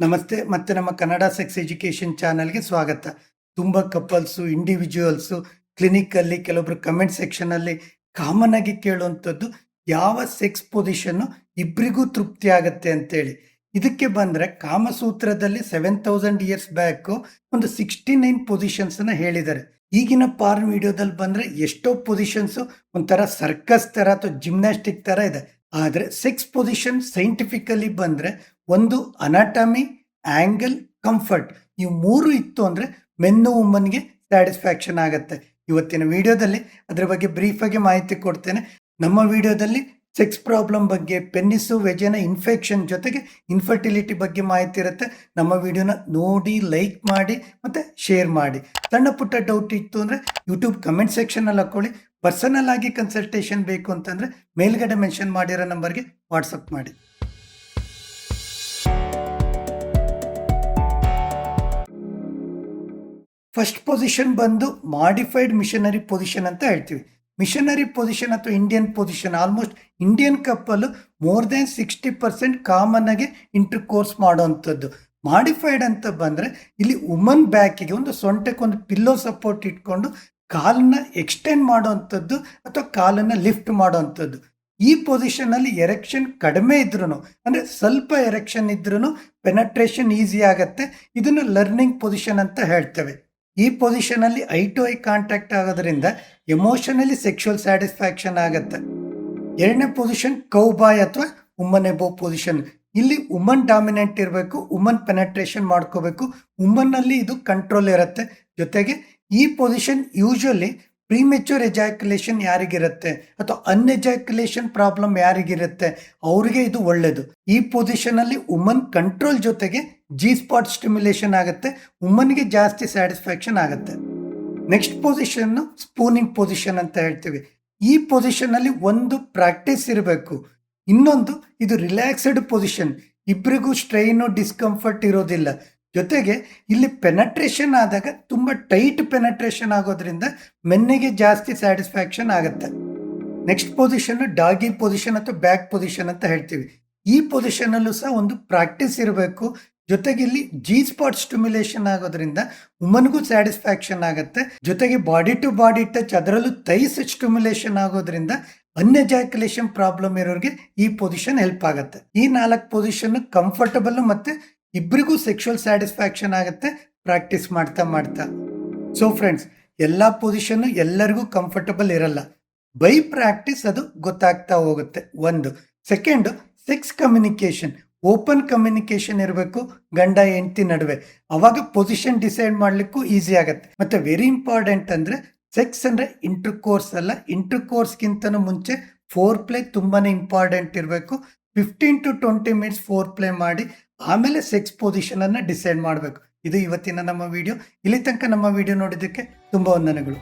ನಮಸ್ತೆ. ಮತ್ತೆ ನಮ್ಮ ಕನ್ನಡ ಸೆಕ್ಸ್ ಎಜುಕೇಷನ್ ಚಾನಲ್ಗೆ ಸ್ವಾಗತ. ತುಂಬ ಕಪಲ್ಸು, ಇಂಡಿವಿಜುವಲ್ಸು, ಕ್ಲಿನಿಕಲ್ಲಿ ಕೆಲವೊಬ್ರು ಕಮೆಂಟ್ ಸೆಕ್ಷನಲ್ಲಿ ಕಾಮನ್ ಆಗಿ ಕೇಳುವಂಥದ್ದು, ಯಾವ ಸೆಕ್ಸ್ ಪೊಸಿಷನ್ನು ಇಬ್ಬರಿಗೂ ತೃಪ್ತಿ ಆಗುತ್ತೆ ಅಂತೇಳಿ. ಇದಕ್ಕೆ ಬಂದರೆ ಕಾಮಸೂತ್ರದಲ್ಲಿ 7000 ಇಯರ್ಸ್ ಬ್ಯಾಕು ಒಂದು 69 ಪೊಸಿಷನ್ಸನ್ನು ಹೇಳಿದ್ದಾರೆ. ಈಗಿನ ಪಾರ್ನ್ ವಿಡಿಯೋದಲ್ಲಿ ಬಂದರೆ ಎಷ್ಟೋ ಪೊಸಿಷನ್ಸು ಒಂಥರ ಸರ್ಕಸ್ ಥರ ಅಥವಾ ಜಿಮ್ನಾಸ್ಟಿಕ್ ಥರ ಇದೆ. ಆದರೆ ಸೆಕ್ಸ್ ಪೊಸಿಷನ್ ಸೈಂಟಿಫಿಕಲಿ ಬಂದರೆ ಒಂದು ಅನಾಟಮಿ, ಆಂಗಲ್, ಕಂಫರ್ಟ್ ಇವು ಮೂರು ಇತ್ತು ಅಂದರೆ ಮೆನ್ನು ವುಮನ್ಗೆ ಸ್ಯಾಟಿಸ್ಫ್ಯಾಕ್ಷನ್ ಆಗುತ್ತೆ. ಇವತ್ತಿನ ವಿಡಿಯೋದಲ್ಲಿ ಅದರ ಬಗ್ಗೆ ಬ್ರೀಫಾಗಿ ಮಾಹಿತಿ ಕೊಡ್ತೇನೆ. ನಮ್ಮ ವಿಡಿಯೋದಲ್ಲಿ ಸೆಕ್ಸ್ ಪ್ರಾಬ್ಲಮ್ ಬಗ್ಗೆ, ಪೆನ್ನಿಸು, ವೆಜೆನ ಇನ್ಫೆಕ್ಷನ್ ಜೊತೆಗೆ ಇನ್ಫರ್ಟಿಲಿಟಿ ಬಗ್ಗೆ ಮಾಹಿತಿ ಇರುತ್ತೆ. ನಮ್ಮ ವಿಡಿಯೋನ ನೋಡಿ, ಲೈಕ್ ಮಾಡಿ ಮತ್ತು ಶೇರ್ ಮಾಡಿ. ಸಣ್ಣ ಪುಟ್ಟ ಡೌಟ್ ಇತ್ತು ಅಂದರೆ ಯೂಟ್ಯೂಬ್ ಕಮೆಂಟ್ ಸೆಕ್ಷನಲ್ಲಿ ಹಾಕ್ಕೊಳ್ಳಿ. ಪರ್ಸನಲ್ ಆಗಿ ಕನ್ಸಲ್ಟೇಷನ್ ಬೇಕು ಅಂತಂದರೆ ಮೇಲ್ಗಡೆ ಮೆನ್ಷನ್ ಮಾಡಿರೋ ನಂಬರ್ಗೆ ವಾಟ್ಸಪ್ ಮಾಡಿ. ಫಸ್ಟ್ ಪೊಸಿಷನ್ ಬಂದು ಮಾಡಿಫೈಡ್ ಮಿಷನರಿ ಪೊಸಿಷನ್ ಅಂತ ಹೇಳ್ತೀವಿ. ಮಿಷನರಿ ಪೊಸಿಷನ್ ಅಥವಾ Indian position, almost Indian couple more than 60% common ಆಗಿ ಇಂಟರ್ ಕೋರ್ಸ್ ಮಾಡೋವಂಥದ್ದು. ಮಾಡಿಫೈಡ್ ಅಂತ ಬಂದರೆ ಇಲ್ಲಿ ವುಮನ್ ಬ್ಯಾಕಿಗೆ ಒಂದು ಸೊಂಟಕ್ಕೆ ಒಂದು ಪಿಲ್ಲೋ ಸಪೋರ್ಟ್ ಇಟ್ಕೊಂಡು ಕಾಲನ್ನ ಎಕ್ಸ್ಟೆಂಡ್ ಮಾಡೋವಂಥದ್ದು ಅಥವಾ ಕಾಲನ್ನು ಲಿಫ್ಟ್ ಮಾಡೋವಂಥದ್ದು. ಈ ಪೊಸಿಷನಲ್ಲಿ ಎರೆಕ್ಷನ್ ಕಡಿಮೆ ಇದ್ರೂ ಅಂದರೆ ಸ್ವಲ್ಪ ಎರೆಕ್ಷನ್ ಇದ್ರೂ ಪೆನಟ್ರೇಷನ್ ಈಸಿ ಆಗುತ್ತೆ. ಇದನ್ನು ಲರ್ನಿಂಗ್ ಪೊಸಿಷನ್ ಅಂತ ಹೇಳ್ತೇವೆ. ಈ ಪೊಸಿಷನಲ್ಲಿ ಐ ಟು ಐ ಕಾಂಟ್ಯಾಕ್ಟ್ ಆಗೋದ್ರಿಂದ ಎಮೋಷನಲಿ ಸೆಕ್ಷುವಲ್ ಸ್ಯಾಟಿಸ್ಫ್ಯಾಕ್ಷನ್ ಆಗುತ್ತೆ. ಎರಡನೇ ಪೊಸಿಷನ್ ಕೌಬಾಯ್ ಅಥವಾ ವುಮನ್ ಎಬೋ ಪೊಸಿಷನ್. ಇಲ್ಲಿ ವುಮನ್ ಡಾಮಿನೆಂಟ್ ಇರಬೇಕು, ವುಮನ್ ಪೆನಟ್ರೇಷನ್ ಮಾಡ್ಕೋಬೇಕು, ವುಮನ್ನಲ್ಲಿ ಇದು ಕಂಟ್ರೋಲ್ ಇರುತ್ತೆ. ಜೊತೆಗೆ ಈ ಪೊಸಿಷನ್ ಯೂಶಲಿ ಪ್ರೀಮೆಚ್ಯೂರ್ ಎಜಾಕ್ಯುಲೇಷನ್ ಯಾರಿಗಿರುತ್ತೆ ಅಥವಾ ಅನ್ಎಜಾಕ್ಯುಲೇಷನ್ ಪ್ರಾಬ್ಲಮ್ ಯಾರಿಗಿರುತ್ತೆ ಅವ್ರಿಗೆ ಇದು ಒಳ್ಳೆಯದು. ಈ ಪೊಸಿಷನಲ್ಲಿ ವುಮನ್ ಕಂಟ್ರೋಲ್ ಜೊತೆಗೆ ಜಿ ಸ್ಪಾಟ್ ಸ್ಟಿಮ್ಯುಲೇಷನ್ ಆಗುತ್ತೆ, ವುಮನ್ಗೆ ಜಾಸ್ತಿ ಸ್ಯಾಟಿಸ್ಫ್ಯಾಕ್ಷನ್ ಆಗುತ್ತೆ. ನೆಕ್ಸ್ಟ್ ಪೊಸಿಷನ್ನು ಸ್ಪೂನಿಂಗ್ ಪೊಸಿಷನ್ ಅಂತ ಹೇಳ್ತೀವಿ. ಈ ಪೊಸಿಷನಲ್ಲಿ ಒಂದು ಪ್ರಾಕ್ಟೀಸ್ ಇರಬೇಕು, ಇನ್ನೊಂದು ಇದು ರಿಲ್ಯಾಕ್ಸ್ಡ್ ಪೊಸಿಷನ್, ಇಬ್ಬರಿಗೂ ಸ್ಟ್ರೈನು ಡಿಸ್ಕಂಫರ್ಟ್ ಇರೋದಿಲ್ಲ. ಜೊತೆಗೆ ಇಲ್ಲಿ ಪೆನಟ್ರೇಷನ್ ಆದಾಗ ತುಂಬ ಟೈಟ್ ಪೆನಟ್ರೇಷನ್ ಆಗೋದ್ರಿಂದ ಮೆನ್ನಿಗೆ ಜಾಸ್ತಿ ಸ್ಯಾಟಿಸ್ಫ್ಯಾಕ್ಷನ್ ಆಗುತ್ತೆ. ನೆಕ್ಸ್ಟ್ ಪೊಸಿಷನ್ ಡಾಗಿ ಪೊಸಿಷನ್ ಅಥವಾ ಬ್ಯಾಕ್ ಪೊಸಿಷನ್ ಅಂತ ಹೇಳ್ತೀವಿ. ಈ ಪೊಸಿಷನಲ್ಲೂ ಸಹ ಒಂದು ಪ್ರಾಕ್ಟೀಸ್ ಇರಬೇಕು. ಜೊತೆಗೆ ಇಲ್ಲಿ ಜಿ ಸ್ಪಾಟ್ ಸ್ಟಿಮ್ಯುಲೇಷನ್ ಆಗೋದ್ರಿಂದ ವುಮನ್ಗೂ ಸ್ಯಾಟಿಸ್ಫ್ಯಾಕ್ಷನ್ ಆಗುತ್ತೆ. ಜೊತೆಗೆ ಬಾಡಿ ಟು ಬಾಡಿ ಟಚ್, ಅದರಲ್ಲೂ ಥೈಸ್ ಸ್ಟಿಮ್ಯುಲೇಷನ್ ಆಗೋದ್ರಿಂದ ಅನ್ಎಜಾಕ್ಯುಲೇಷನ್ ಪ್ರಾಬ್ಲಮ್ ಇರೋರಿಗೆ ಈ ಪೊಸಿಷನ್ ಹೆಲ್ಪ್ ಆಗುತ್ತೆ. ಈ 4 ಪೊಸಿಷನ್ ಕಂಫರ್ಟಬಲ್ ಮತ್ತು ಇಬ್ಬರಿಗೂ ಸೆಕ್ಷುವಲ್ ಸ್ಯಾಟಿಸ್ಫ್ಯಾಕ್ಷನ್ ಆಗುತ್ತೆ ಪ್ರಾಕ್ಟೀಸ್ ಮಾಡ್ತಾ ಮಾಡ್ತಾ. ಸೊ ಫ್ರೆಂಡ್ಸ್, ಎಲ್ಲ ಪೊಸಿಷನ್ನು ಎಲ್ಲರಿಗೂ ಕಂಫರ್ಟಬಲ್ ಇರಲ್ಲ. ಬೈ ಪ್ರಾಕ್ಟೀಸ್ ಅದು ಗೊತ್ತಾಗ್ತಾ ಹೋಗುತ್ತೆ. ಒಂದು second, sex communication, open communication ಇರಬೇಕು ಗಂಡ ಹೆಂಡತಿ ನಡುವೆ. ಅವಾಗ ಪೊಸಿಷನ್ ಡಿಸೈಡ್ ಮಾಡಲಿಕ್ಕೂ ಈಸಿ ಆಗುತ್ತೆ. ಮತ್ತು ವೆರಿ ಇಂಪಾರ್ಟೆಂಟ್ ಅಂದರೆ ಸೆಕ್ಸ್ ಅಂದರೆ ಇಂಟರ್ ಕೋರ್ಸ್ ಅಲ್ಲ, ಇಂಟರ್ ಕೋರ್ಸ್ಗಿಂತನೂ ಮುಂಚೆ ಫೋರ್ ಪ್ಲೇ ತುಂಬಾ ಇಂಪಾರ್ಟೆಂಟ್ ಇರಬೇಕು. 15 to 20 ಮಿನಿಟ್ಸ್ ಫೋರ್ ಪ್ಲೇ ಮಾಡಿ ಆಮೇಲೆ ಸೆಕ್ಸ್ ಪೊಸಿಷನನ್ನು ಡಿಸೈಡ್ ಮಾಡಬೇಕು. ಇದು ಇವತ್ತಿನ ನಮ್ಮ ವಿಡಿಯೋ. ಇಲ್ಲಿ ತನಕ ನಮ್ಮ ವಿಡಿಯೋ ನೋಡಿದ್ದಕ್ಕೆ ತುಂಬ ವಂದನೆಗಳು.